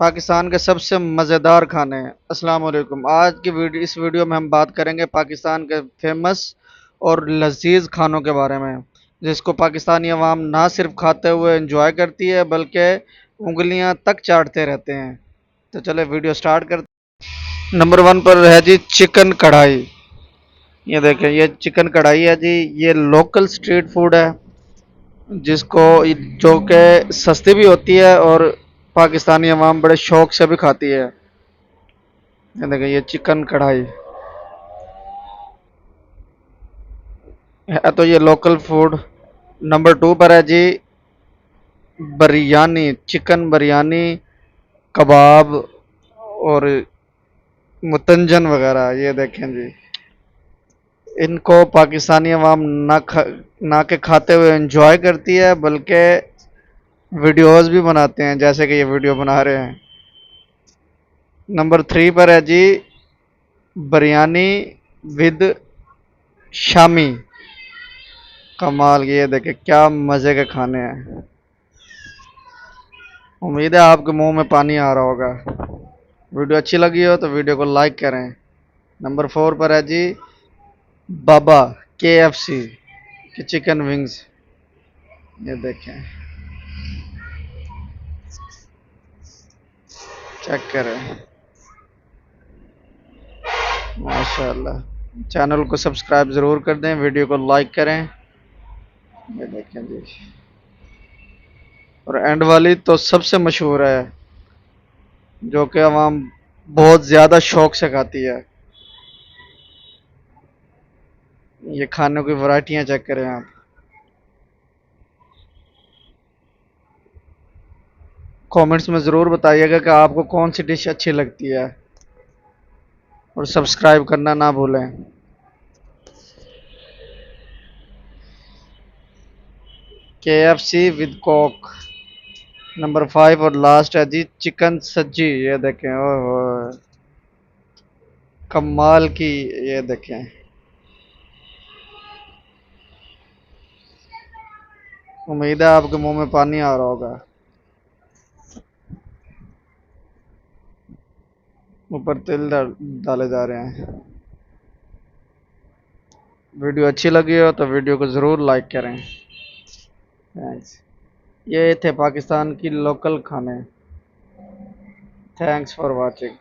पाकिस्तान के सबसे मज़ेदार खाने। अस्सलाम वालेकुम। आज की इस वीडियो में हम बात करेंगे पाकिस्तान के फेमस और लजीज खानों के बारे में, जिसको पाकिस्तानी अवाम ना सिर्फ खाते हुए एंजॉय करती है बल्कि उंगलियां तक चाटते रहते हैं। तो चले वीडियो स्टार्ट करते हैं। नंबर वन पर है जी चिकन कढ़ाई। ये देखें, ये चिकन कढ़ाई है जी। ये लोकल स्ट्रीट फूड है, जिसको जो कि सस्ती भी होती है और पाकिस्तानी अवाम बड़े शौक से भी खाती है। ये देखें, ये चिकन कढ़ाई है तो ये लोकल फूड। नंबर टू पर है जी बिरयानी, चिकन बिरयानी, कबाब और मुतंजन वगैरह। ये देखें जी, इनको पाकिस्तानी अवाम ना के खाते हुए एंजॉय करती है बल्कि वीडियोस भी बनाते हैं, जैसे कि ये वीडियो बना रहे हैं। नंबर थ्री पर है जी बिरयानी विद शामी। कमाल की, ये देखे क्या मजे के खाने हैं। उम्मीद है आपके मुंह में पानी आ रहा होगा। वीडियो अच्छी लगी हो तो वीडियो को लाइक करें। नंबर फोर पर है जी बाबा KFC की चिकन विंग्स। ये देखें, चेक करें, माशाल्लाह। चैनल को सब्सक्राइब ज़रूर कर दें, वीडियो को लाइक करें। ये देखें जी, और एंड वाली तो सबसे मशहूर है, जो कि आवाम बहुत ज़्यादा शौक से खाती है। ये खानों की वैरायटियाँ चेक करें आप। कमेंट्स में ज़रूर बताइएगा कि आपको कौन सी डिश अच्छी लगती है, और सब्सक्राइब करना ना भूलें। KFC with Coke. Number five और लास्ट है जी चिकन सज्जी। ये देखें, ओहो, कमाल की। ये देखें, उम्मीद है आपके मुंह में पानी आ रहा होगा। ऊपर तिल डाले जा रहे हैं। वीडियो अच्छी लगी हो तो वीडियो को ज़रूर लाइक करें। थैंक्स। ये थे पाकिस्तान की लोकल खाने। Thanks for watching.